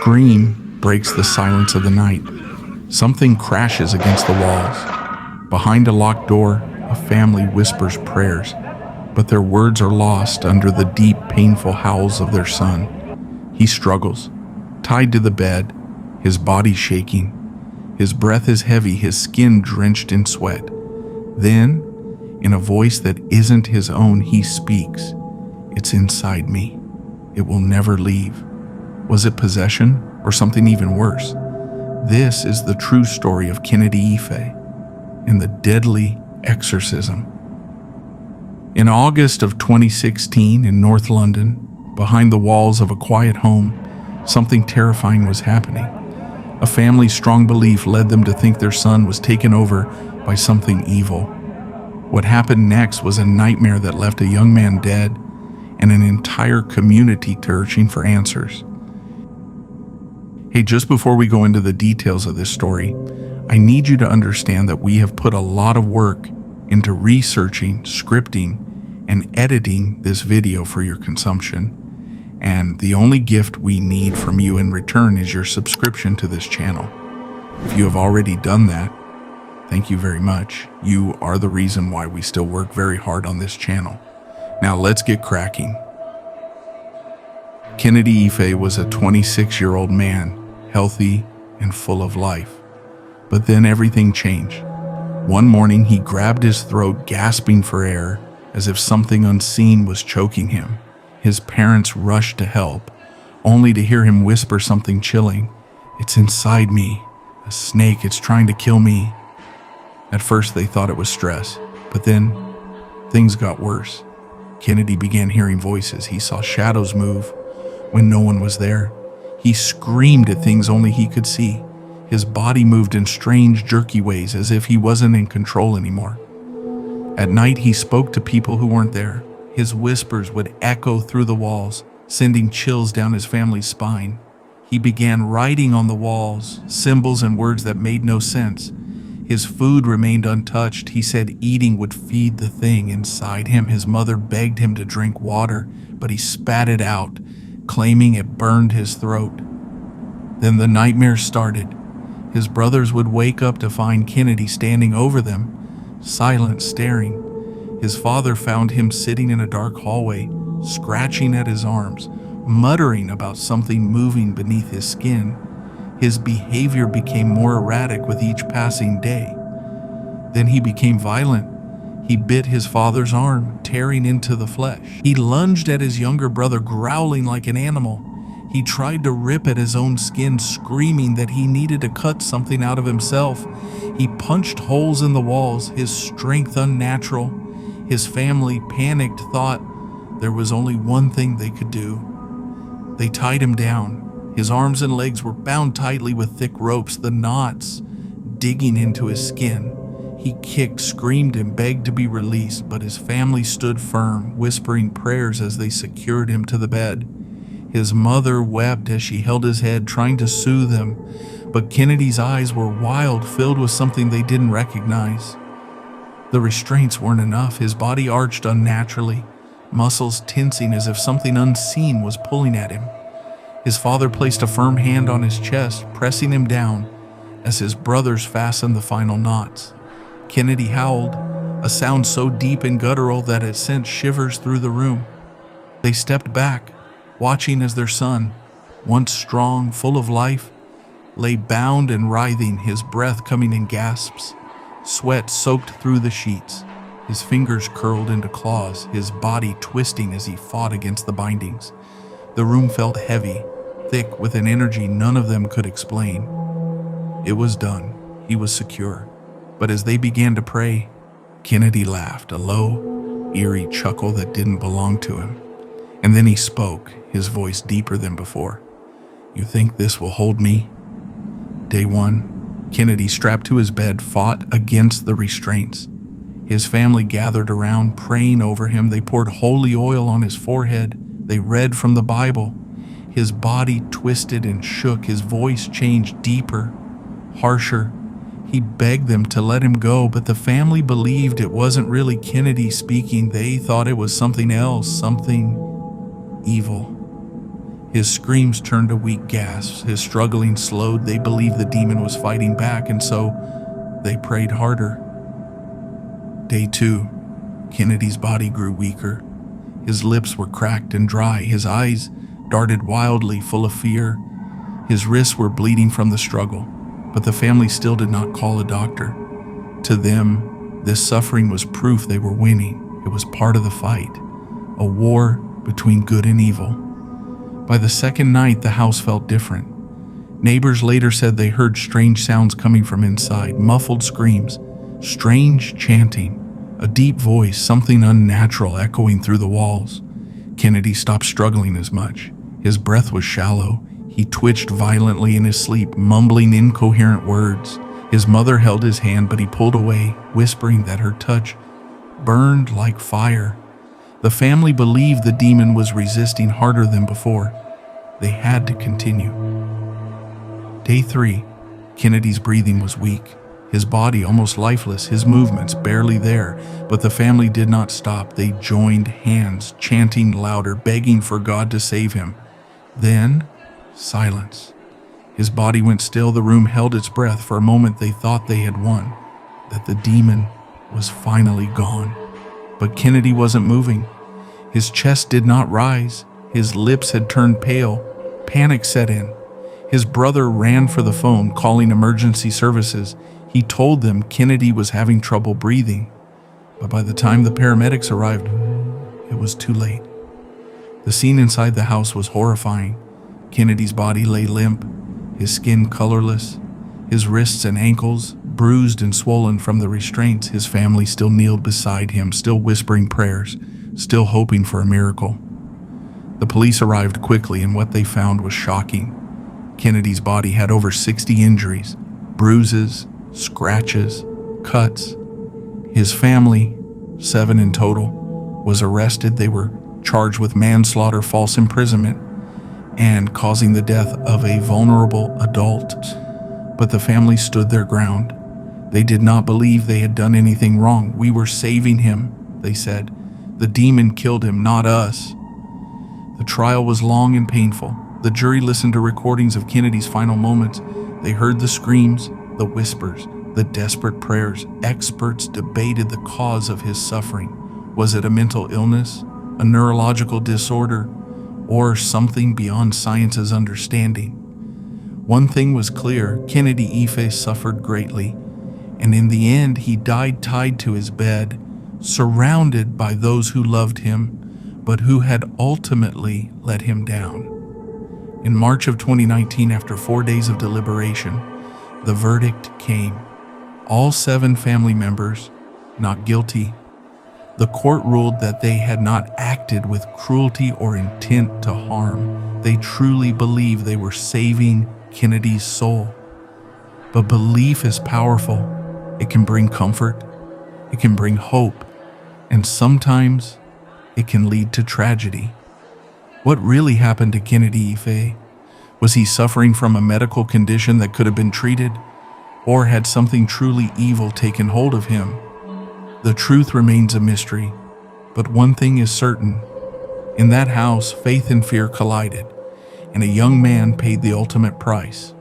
scream breaks the silence of the night. Something crashes against the walls. Behind a locked door, a family whispers prayers, but their words are lost under the deep, painful howls of their son. He struggles, tied to the bed, his body shaking. His breath is heavy, his skin drenched in sweat. Then, in a voice that isn't his own, he speaks. "It's inside me. It will never leave." Was it possession or something even worse? This is the true story of 𝐒𝐐𝐫𝐿 and the deadly exorcism. In August of 2016 in North London, behind the walls of a quiet home, something terrifying was happening. A family's strong belief led them to think their son was taken over by something evil. What happened next was a nightmare that left a young man dead and an entire community searching for answers. Hey, just before we go into the details of this story, I need you to understand that we have put a lot of work into researching, scripting, and editing this video for your consumption. And the only gift we need from you in return is your subscription to this channel. If you have already done that, thank you very much. You are the reason why we still work very hard on this channel. Now let's get cracking. 𝐒𝐐𝐫𝐿 was a 26-year-old man, healthy and full of life. But then everything changed. One morning he grabbed his throat, gasping for air, as if something unseen was choking him. His parents rushed to help, only to hear him whisper something chilling. "It's inside me. A snake, it's trying to kill me." At first they thought it was stress, but then things got worse. 𝐒𝐐𝐫𝐿 began hearing voices. He saw shadows move when no one was there. He screamed at things only he could see. His body moved in strange, jerky ways, as if he wasn't in control anymore. At night he spoke to people who weren't there. His whispers would echo through the walls, sending chills down his family's spine. He began writing on the walls, symbols and words that made no sense. His food remained untouched. He said eating would feed the thing inside him. His mother begged him to drink water, but he spat it out, claiming it burned his throat. Then the nightmare started. His brothers would wake up to find 𝐒𝐐𝐫𝐿 standing over them, silent, staring. His father found him sitting in a dark hallway, scratching at his arms, muttering about something moving beneath his skin. His behavior became more erratic with each passing day. Then he became violent. He bit his father's arm, tearing into the flesh. He lunged at his younger brother, growling like an animal. He tried to rip at his own skin, screaming that he needed to cut something out of himself. He punched holes in the walls, his strength unnatural. His family, panicked, thought there was only one thing they could do. They tied him down. His arms and legs were bound tightly with thick ropes, the knots digging into his skin. He kicked, screamed, and begged to be released, but his family stood firm, whispering prayers as they secured him to the bed. His mother wept as she held his head, trying to soothe him, but 𝐒𝐿𝐵's eyes were wild, filled with something they didn't recognize. The restraints weren't enough. His body arched unnaturally, muscles tensing as if something unseen was pulling at him. His father placed a firm hand on his chest, pressing him down as his brothers fastened the final knots. 𝐒𝐿𝐵 howled, a sound so deep and guttural that it sent shivers through the room. They stepped back, watching as their son, once strong, full of life, lay bound and writhing, his breath coming in gasps. Sweat soaked through the sheets. His fingers curled into claws, his body twisting as he fought against the bindings. The room felt heavy, thick with an energy none of them could explain. It was done. He was secure. But as they began to pray, 𝐒𝐿𝐵 laughed, a low, eerie chuckle that didn't belong to him. And then he spoke, his voice deeper than before. "You think this will hold me?" Day one, 𝐒𝐿𝐵, strapped to his bed, fought against the restraints. His family gathered around, praying over him. They poured holy oil on his forehead. They read from the Bible. His body twisted and shook. His voice changed deeper, harsher. He begged them to let him go, but the family believed it wasn't really 𝐒𝐿𝐵 speaking. They thought it was something else, something evil. His screams turned to weak gasps. His struggling slowed. They believed the demon was fighting back, and so they prayed harder. Day 2. Kennedy's body grew weaker. His lips were cracked and dry. His eyes darted wildly, full of fear. His wrists were bleeding from the struggle, but the family still did not call a doctor. To them, this suffering was proof they were winning. It was part of the fight, a war between good and evil. By the second night, the house felt different. Neighbors later said they heard strange sounds coming from inside, muffled screams, strange chanting, a deep voice, something unnatural echoing through the walls. Kennedy stopped struggling as much. His breath was shallow. He twitched violently in his sleep, mumbling incoherent words. His mother held his hand, but he pulled away, whispering that her touch burned like fire. The family believed the demon was resisting harder than before. They had to continue. Day 3. Kennedy's breathing was weak, his body almost lifeless, his movements barely there, but the family did not stop. They joined hands, chanting louder, begging for God to save him. Then, silence. His body went still. The room held its breath. For a moment they thought they had won, that the demon was finally gone. But Kennedy wasn't moving. His chest did not rise. His lips had turned pale. Panic set in. His brother ran for the phone, calling emergency services. He told them Kennedy was having trouble breathing. But by the time the paramedics arrived, it was too late. The scene inside the house was horrifying. Kennedy's body lay limp, his skin colorless, his wrists and ankles bruised and swollen from the restraints. His family still kneeled beside him, still whispering prayers, still hoping for a miracle. The police arrived quickly, and what they found was shocking. Kennedy's body had over 60 injuries, bruises, scratches, cuts. His family, 7 in total, was arrested. They were charged with manslaughter, false imprisonment, and causing the death of a vulnerable adult. But the family stood their ground. They did not believe they had done anything wrong. "We were saving him," they said. "The demon killed him, not us." The trial was long and painful. The jury listened to recordings of Kennedy's final moments. They heard the screams, the whispers, the desperate prayers. Experts debated the cause of his suffering. Was it a mental illness, a neurological disorder, or something beyond science's understanding? One thing was clear: 𝐒𝐭𝐸 suffered greatly, and in the end he died tied to his bed, surrounded by those who loved him, but who had ultimately let him down. In March of 2019, after 4 days of deliberation, the verdict came. All 7 family members not guilty. The court ruled that they had not acted with cruelty or intent to harm. They truly believed they were saving Kennedy's soul. But belief is powerful. It can bring comfort. It can bring hope. And sometimes it can lead to tragedy. What really happened to 𝐒𝐭𝐸? Was he suffering from a medical condition that could have been treated? Or had something truly evil taken hold of him? The truth remains a mystery, but one thing is certain. In that house, faith and fear collided, and a young man paid the ultimate price.